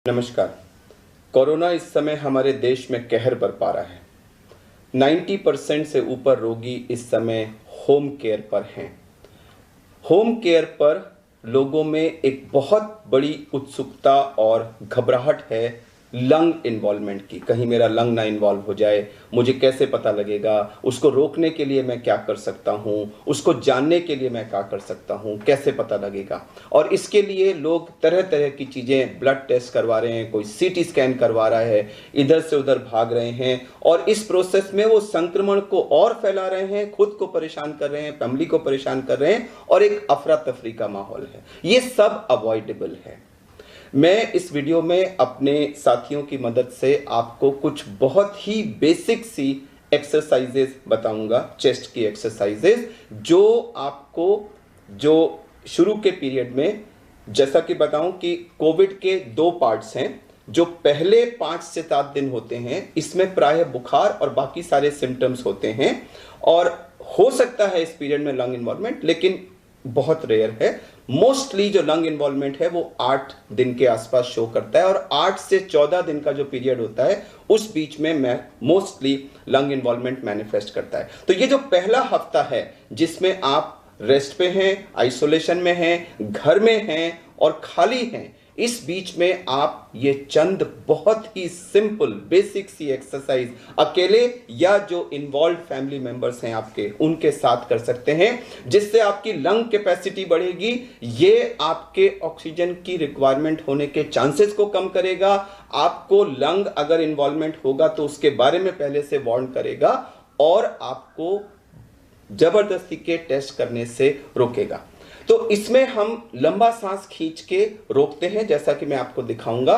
नमस्कार। कोरोना इस समय हमारे देश में कहर बरपा रहा है। 90% से ऊपर रोगी इस समय होम केयर पर हैं। होम केयर पर लोगों में एक बहुत बड़ी उत्सुकता और घबराहट है लंग इन्वॉल्वमेंट की। कहीं मेरा लंग ना इन्वॉल्व हो जाए, मुझे कैसे पता लगेगा, उसको रोकने के लिए मैं क्या कर सकता हूँ, उसको जानने के लिए मैं क्या कर सकता हूँ, कैसे पता लगेगा। और इसके लिए लोग तरह तरह की चीज़ें, ब्लड टेस्ट करवा रहे हैं, कोई सीटी स्कैन करवा रहा है, इधर से उधर भाग रहे हैं और इस प्रोसेस में वो संक्रमण को और फैला रहे हैं, खुद को परेशान कर रहे हैं, फैमिली को परेशान कर रहे हैं और एक अफरा तफरी का माहौल है। ये सब अवॉइडेबल है। मैं इस वीडियो में अपने साथियों की मदद से आपको कुछ बहुत ही बेसिक सी एक्सरसाइजेस बताऊंगा, चेस्ट की एक्सरसाइजेस, जो आपको जो शुरू के पीरियड में, जैसा कि बताऊं कि कोविड के 2 पार्ट्स हैं। जो पहले 5 से 7 दिन होते हैं, इसमें प्रायः बुखार और बाकी सारे सिम्टम्स होते हैं और हो सकता है इस पीरियड में लंग इन्वॉल्वमेंट, लेकिन बहुत रेयर है। मोस्टली जो लंग इन्वॉल्वमेंट है वो 8 दिन के आसपास शो करता है और 8 से 14 दिन का जो पीरियड होता है उस बीच में मोस्टली लंग इन्वॉल्वमेंट मैनिफेस्ट करता है। तो ये जो पहला हफ्ता है जिसमें आप रेस्ट पे हैं, आइसोलेशन में हैं, घर में हैं और खाली हैं, इस बीच में आप ये चंद बहुत ही सिंपल बेसिक सी एक्सरसाइज अकेले या जो इन्वॉल्व फैमिली मेंबर्स हैं आपके, उनके साथ कर सकते हैं, जिससे आपकी लंग कैपेसिटी बढ़ेगी। ये आपके ऑक्सीजन की रिक्वायरमेंट होने के चांसेस को कम करेगा। आपको लंग अगर इन्वॉल्वमेंट होगा तो उसके बारे में पहले से वार्न करेगा और आपको जबरदस्ती के टेस्ट करने से रोकेगा। तो इसमें हम लंबा सांस खींच के रोकते हैं, जैसा कि मैं आपको दिखाऊंगा।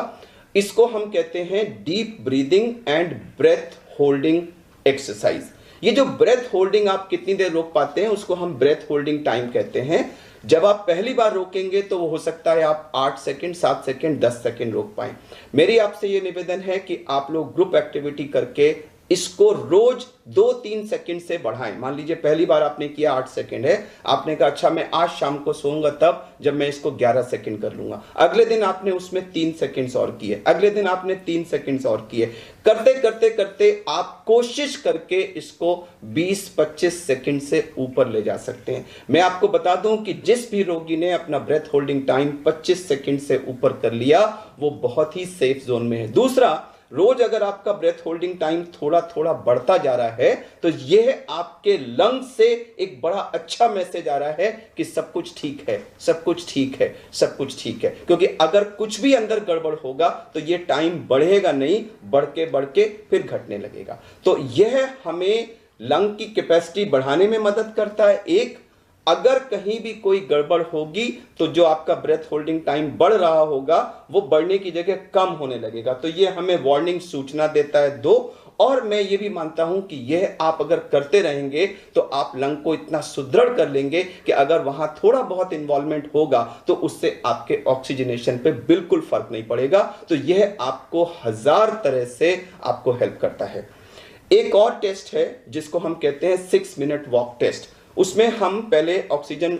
इसको हम कहते हैं deep breathing and breath holding exercise. ये जो ब्रेथ होल्डिंग आप कितनी देर रोक पाते हैं उसको हम ब्रेथ होल्डिंग टाइम कहते हैं। जब आप पहली बार रोकेंगे तो वो हो सकता है आप 8 सेकंड, 7 सेकंड, 10 सेकंड रोक पाएं। मेरी आपसे ये निवेदन है कि आप लोग ग्रुप एक्टिविटी करके इसको रोज 2-3 सेकंड से बढ़ाएं। मान लीजिए पहली बार आपने किया 8 सेकंड है, आपने कहा अच्छा मैं आज शाम को सोऊंगा तब जब मैं इसको 11 सेकंड कर लूंगा। अगले दिन आपने उसमें 3 सेकंड्स और किए, अगले दिन आपने 3 सेकंड्स और किए। करते करते करते आप कोशिश करके इसको 20-25 सेकंड से ऊपर ले जा सकते हैं। मैं आपको बता दूं कि जिस भी रोगी ने अपना ब्रेथ होल्डिंग टाइम 25 सेकंड से ऊपर कर लिया वो बहुत ही सेफ जोन में है। दूसरा, रोज अगर आपका ब्रेथ होल्डिंग टाइम थोड़ा थोड़ा बढ़ता जा रहा है तो यह आपके लंग से एक बड़ा अच्छा मैसेज आ रहा है कि सब कुछ ठीक है, सब कुछ ठीक है, सब कुछ ठीक है। क्योंकि अगर कुछ भी अंदर गड़बड़ होगा तो यह टाइम बढ़ेगा नहीं, बढ़ के फिर घटने लगेगा। तो यह हमें लंग की कैपेसिटी बढ़ाने में मदद करता है। एक, अगर कहीं भी कोई गड़बड़ होगी तो जो आपका ब्रेथ होल्डिंग टाइम बढ़ रहा होगा वो बढ़ने की जगह कम होने लगेगा। तो ये हमें वार्निंग सूचना देता है। 2, और मैं ये भी मानता हूं कि यह आप अगर करते रहेंगे तो आप लंग को इतना सुदृढ़ कर लेंगे कि अगर वहां थोड़ा बहुत इन्वॉल्वमेंट होगा तो उससे आपके ऑक्सीजनेशन पे बिल्कुल फर्क नहीं पड़ेगा। तो यह आपको 1000 तरह से आपको हेल्प करता है। एक और टेस्ट है जिसको हम कहते हैं 6 मिनट वॉक टेस्ट। उसमें हम पहले ऑक्सीजन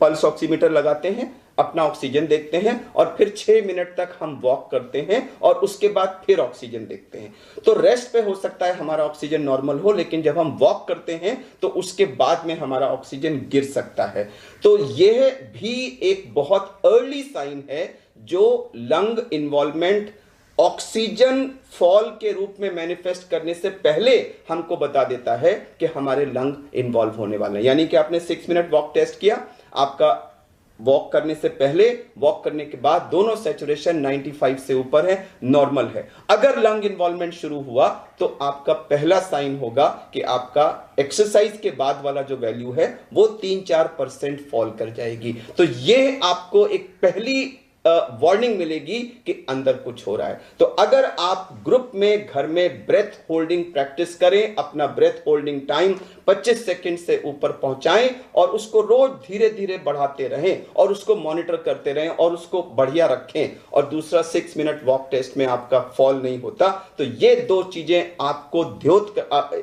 पल्स ऑक्सीमीटर लगाते हैं, अपना ऑक्सीजन देखते हैं और फिर 6 मिनट तक हम वॉक करते हैं और उसके बाद फिर ऑक्सीजन देखते हैं। तो रेस्ट पे हो सकता है हमारा ऑक्सीजन नॉर्मल हो, लेकिन जब हम वॉक करते हैं तो उसके बाद में हमारा ऑक्सीजन गिर सकता है। तो यह भी एक बहुत अर्ली साइन है जो लंग इन्वॉल्वमेंट ऑक्सीजन फॉल के रूप में मैनिफेस्ट करने से पहले हमको बता देता है कि हमारे लंग इन्वॉल्व होने वाले हैं। यानी कि आपने 6 मिनट वॉक टेस्ट किया, आपका वॉक करने से पहले, वॉक करने के बाद दोनों सैचुरेशन 95 से ऊपर है, नॉर्मल है। अगर लंग इन्वॉल्वमेंट शुरू हुआ तो आपका पहला साइन होगा कि आपका एक्सरसाइज के बाद वाला जो वैल्यू है वो 3-4% फॉल कर जाएगी। तो ये आपको एक पहली वार्निंग मिलेगी कि अंदर कुछ हो रहा है। तो अगर आप ग्रुप में, घर में ब्रेथ होल्डिंग प्रैक्टिस करें, अपना ब्रेथ होल्डिंग टाइम 25 सेकंड से ऊपर पहुंचाएं और उसको रोज धीरे धीरे बढ़ाते रहें और उसको मॉनिटर करते रहें और उसको बढ़िया रखें। और दूसरा, 6 मिनट वॉक टेस्ट में आपका फॉल नहीं होता। तो ये 2 चीजें आपको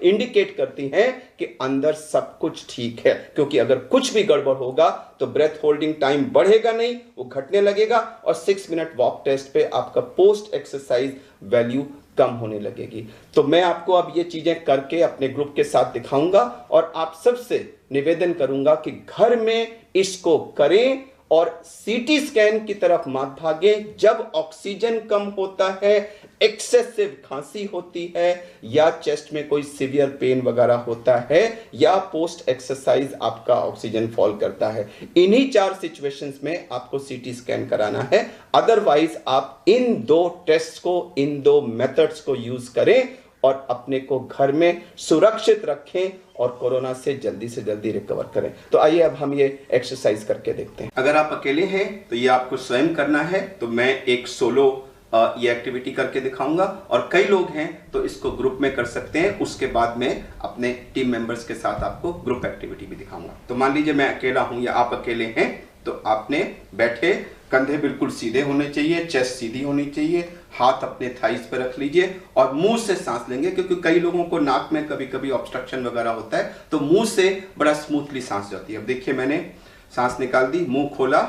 इंडिकेट करती हैं कि अंदर सब कुछ ठीक है, क्योंकि अगर कुछ भी गड़बड़ होगा तो ब्रेथ होल्डिंग टाइम बढ़ेगा नहीं, वो घटने लगेगा और 6 मिनट वॉक टेस्ट पे आपका पोस्ट एक्सरसाइज वैल्यू कम होने लगेगी। तो मैं आपको अब ये चीजें करके अपने ग्रुप के साथ दिखाऊंगा और आप सबसे निवेदन करूंगा कि घर में इसको करें और सीटी स्कैन की तरफ मत भागे। जब ऑक्सीजन कम होता है, एक्सेसिव खांसी होती है या चेस्ट में कोई सीवियर पेन वगैरह होता है या पोस्ट एक्सरसाइज आपका ऑक्सीजन फॉल करता है, इन्हीं 4 सिचुएशंस में आपको सीटी स्कैन कराना है। अदरवाइज आप इन 2 टेस्ट को, इन 2 मेथड्स को यूज करें और अपने को घर में सुरक्षित रखें और कोरोना से जल्दी रिकवर करें। तो आइए अब हम ये एक्सरसाइज करके देखते हैं। अगर आप अकेले हैं तो ये आपको स्वयं करना है, तो मैं एक सोलो ये एक्टिविटी करके दिखाऊंगा और कई लोग हैं तो इसको ग्रुप में कर सकते हैं। उसके बाद में अपने टीम मेंबर्स के साथ आपको ग्रुप एक्टिविटी भी दिखाऊंगा। तो मान लीजिए मैं अकेला हूं या आप अकेले हैं, तो आपने बैठे, कंधे बिल्कुल सीधे होने चाहिए, चेस्ट सीधी होनी चाहिए, हाथ अपने थाइस पे रख लीजिए और मुंह से सांस लेंगे, क्योंकि कई लोगों को नाक में कभी कभी ऑब्स्ट्रक्शन वगैरह होता है, तो मुंह से बड़ा स्मूथली सांस जाती है। अब देखिए मैंने सांस निकाल दी, मुंह खोला,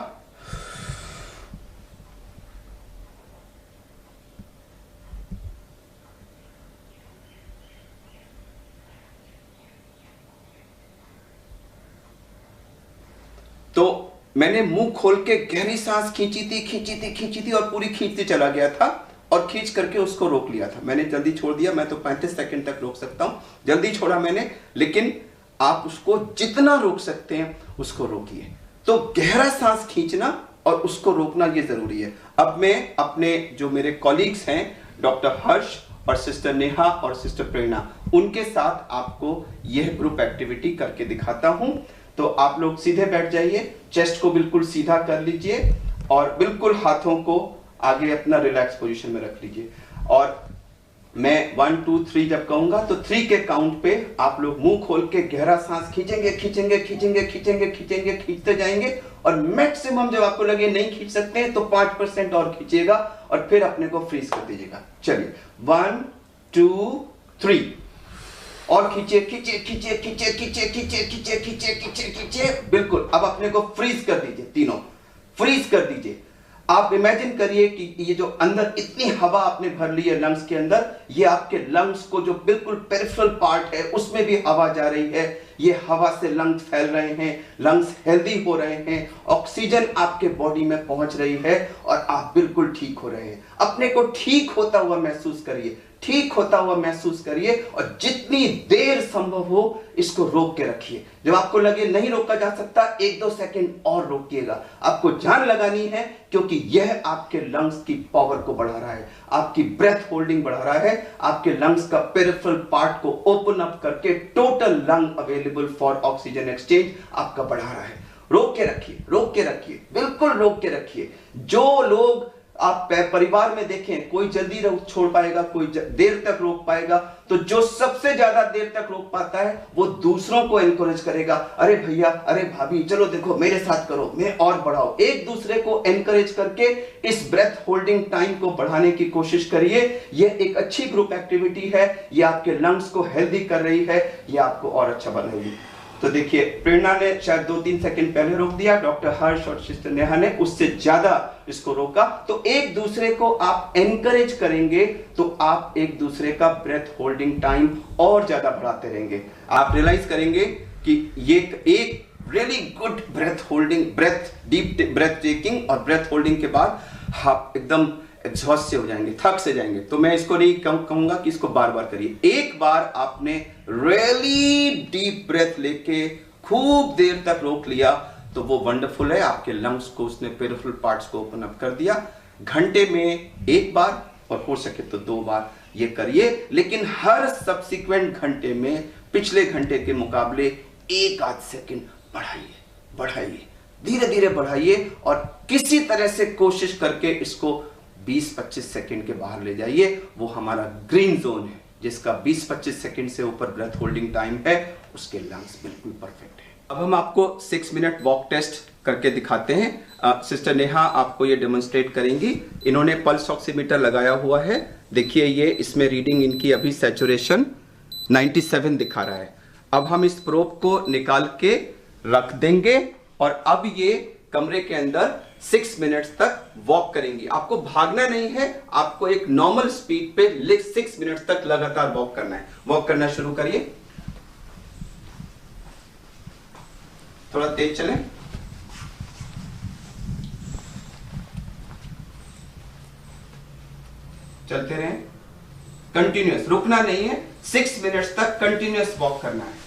तो मैंने मुंह खोल के गहरी सांस खींची थी और पूरी खींचती चला गया था और खींच करके उसको रोक लिया था। मैंने जल्दी छोड़ दिया, मैं तो 35 सेकंड तक रोक सकता हूं, जल्दी छोड़ा मैंने, लेकिन आप उसको जितना रोक सकते हैं उसको रोकिए। तो गहरा सांस खींचना और उसको रोकना ये जरूरी है। अब मैं अपने जो मेरे कॉलीग्स हैं, डॉक्टर हर्ष और सिस्टर नेहा और सिस्टर प्रेरणा, उनके साथ आपको यह ग्रुप एक्टिविटी करके दिखाता हूं। तो आप लोग सीधे बैठ जाइए, चेस्ट को बिल्कुल सीधा कर लीजिए और बिल्कुल हाथों को आगे अपना रिलैक्स पोजीशन में रख लीजिए और मैं 1 2 3 जब कहूंगा तो 3 के काउंट पे आप लोग मुंह खोल के गहरा सांस खींचेंगे, खींचते जाएंगे और मैक्सिमम जब आपको लगे नहीं खींच सकते हैं तो 5% और खींचिएगा और फिर अपने को फ्रीज कर दीजिएगा। चलिए 1 2 3 और खींचिए, बिल्कुल। अब अपने को फ्रीज कर दीजिए, तीनों फ्रीज कर दीजिए। आप इमेजिन करिए कि ये जो अंदर इतनी हवा आपने भर ली है लंग्स के अंदर, ये आपके लंग्स को जो बिल्कुल पेरिफेरल पार्ट है उसमें भी हवा जा रही है, ये हवा से लंग्स फैल रहे हैं, लंग्स हेल्दी हो रहे हैं, ऑक्सीजन आपके बॉडी में पहुंच रही है और आप बिल्कुल ठीक हो रहे हैं। अपने को ठीक होता हुआ महसूस करिए, ठीक होता हुआ महसूस करिए और जितनी देर संभव हो इसको रोक के रखिए। जब आपको लगे नहीं रोका जा सकता, 1-2 सेकंड और रोकिएगा। आपको जान लगानी है, क्योंकि यह आपके लंग्स की पावर को बढ़ा रहा है, आपकी ब्रेथ होल्डिंग बढ़ा रहा है, आपके लंग्स का पेरिफेरल पार्ट को ओपन अप करके total lung available for oxygen exchange आपका बढ़ा रहा है। रोक के रखिए, बिल्कुल रोक के रखिए। जो लोग आप परिवार में देखें, कोई जल्दी छोड़ पाएगा, कोई देर तक रोक पाएगा, तो जो सबसे ज्यादा देर तक रोक पाता है वो दूसरों को एनकरेज करेगा। अरे भैया, अरे भाभी, चलो देखो मेरे साथ करो, मैं और बढ़ाओ। एक दूसरे को एनकरेज करके इस ब्रेथ होल्डिंग टाइम को बढ़ाने की कोशिश करिए। यह एक अच्छी ग्रुप एक्टिविटी है, यह आपके लंग्स को हेल्दी कर रही है, यह आपको और अच्छा बनाएगी। तो देखिए, प्रेरणा ने शायद 2-3 सेकंड पहले रोक दिया, डॉक्टर हर्ष और सिस्टर नेहा ने उससे ज्यादा इसको रोका। तो एक दूसरे को आप एनकरेज करेंगे तो आप एक दूसरे का ब्रेथ होल्डिंग टाइम और ज्यादा बढ़ाते रहेंगे। आप रियलाइज करेंगे कि ये एक really good breath holding, deep breath taking और ब्रेथ होल्डिंग के बाद आप एकदम एग्जॉस्ट से हो जाएंगे, थक से जाएंगे। तो मैं इसको नहीं कहूंगा कि इसको बार बार करिए। एक बार आपने रियली डीप ब्रेथ लेके खूब देर तक रोक लिया तो वो वंडरफुल है, आपके लंग्स को उसने पेरिफेरल पार्ट्स को ओपन अप कर दिया। घंटे में 1 बार और हो सके तो 2 बार ये करिए, लेकिन हर सब्सिक्वेंट घंटे में पिछले घंटे के मुकाबले 1-8 सेकंड बढ़ाइए, धीरे धीरे बढ़ाइए और किसी तरह से कोशिश करके इसको 20-25 सेकंड के बाहर ले जाइए। वो हमारा ग्रीन जोन है, जिसका 20-25 सेकंड से ऊपर ब्रेथ होल्डिंग टाइम है, उसके लंग्स बिल्कुल परफेक्ट है। अब हम आपको 6 मिनट वॉक टेस्ट करके दिखाते हैं। सिस्टर नेहा आपको ये डेमोन्स्ट्रेट करेंगी। इन्होंने पल्स ऑक्सीमीटर लगाया हुआ है, देखिए ये इसमें रीडिंग इनकी अभी सैचुरेशन 97 दिखा रहा है। अब हम इस प्रोब को निकाल के रख देंगे और अब ये कमरे के अंदर 6 मिनट्स तक वॉक करेंगी। आपको भागना नहीं है, आपको एक नॉर्मल स्पीड पे 6 मिनट्स तक लगातार वॉक करना है। वॉक करना शुरू करिए, थोड़ा तेज चलें। चलते रहें, कंटिन्यूअस, रुकना नहीं है, 6 मिनट्स तक कंटिन्यूअस वॉक करना है।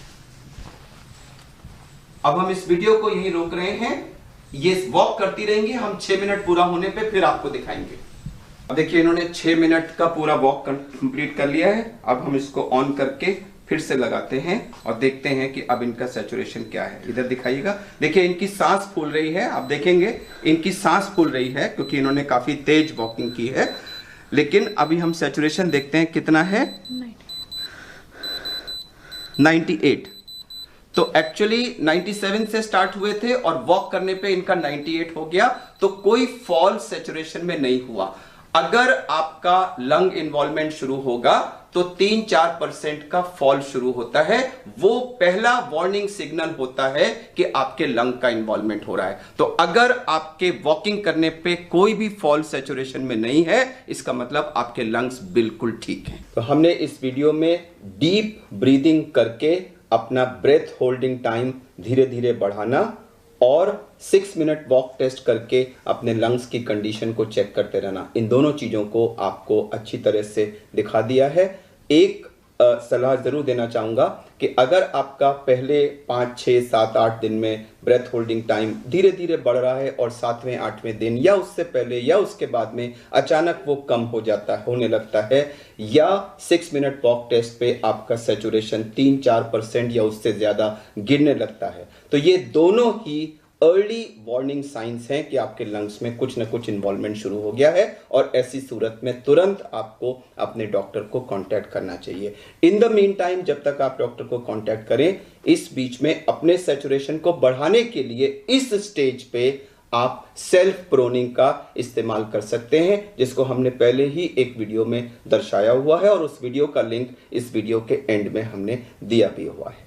अब हम इस वीडियो को यहीं रोक रहे हैं, ये वॉक करती रहेंगी, हम 6 मिनट पूरा होने पे फिर आपको दिखाएंगे। अब देखिए इन्होंने 6 मिनट का पूरा वॉक कंप्लीट कर लिया है। अब हम इसको ऑन करके फिर से लगाते हैं और देखते हैं कि अब इनका सैचुरेशन क्या है। इधर दिखाइएगा, देखिए इनकी सांस फूल रही है, आप देखेंगे इनकी सांस फूल रही है क्योंकि इन्होंने काफी तेज वॉकिंग की है। लेकिन अभी हम सैचुरेशन देखते हैं कितना है, 98। तो एक्चुअली 97 से स्टार्ट हुए थे और वॉक करने पे इनका 98 हो गया, तो कोई फॉल सैचुरेशन में नहीं हुआ। अगर आपका लंग इन्वॉल्वमेंट शुरू होगा तो 3-4% का फॉल शुरू होता है, वो पहला वार्निंग सिग्नल होता है कि आपके लंग का इन्वॉल्वमेंट हो रहा है। तो अगर आपके वॉकिंग करने पे कोई भी फॉल सैचुरेशन में नहीं है, इसका मतलब आपके लंग्स बिल्कुल ठीक हैं। तो हमने इस वीडियो में डीप ब्रीदिंग करके अपना ब्रेथ होल्डिंग टाइम धीरे धीरे बढ़ाना और 6 मिनट वॉक टेस्ट करके अपने लंग्स की कंडीशन को चेक करते रहना, इन दोनों चीज़ों को आपको अच्छी तरह से दिखा दिया है। एक सलाह ज़रूर देना चाहूँगा कि अगर आपका पहले 5, 6, 7, 8 दिन में ब्रेथ होल्डिंग टाइम धीरे धीरे बढ़ रहा है और 7वें, 8वें दिन या उससे पहले या उसके बाद में अचानक वो कम हो जाता है, होने लगता है, या 6 मिनट वॉक टेस्ट पे आपका सैचुरेशन 3-4% या उससे ज़्यादा गिरने लगता है, तो ये दोनों ही अर्ली वार्निंग साइंस हैं कि आपके लंग्स में कुछ ना कुछ इन्वॉल्वमेंट शुरू हो गया है और ऐसी सूरत में तुरंत आपको अपने डॉक्टर को कांटेक्ट करना चाहिए। इन द मीन टाइम, जब तक आप डॉक्टर को कांटेक्ट करें, इस बीच में अपने सैचुरेशन को बढ़ाने के लिए इस स्टेज पे आप सेल्फ प्रोनिंग का इस्तेमाल कर सकते हैं, जिसको हमने पहले ही एक वीडियो में दर्शाया हुआ है और उस वीडियो का लिंक इस वीडियो के एंड में हमने दिया भी हुआ है।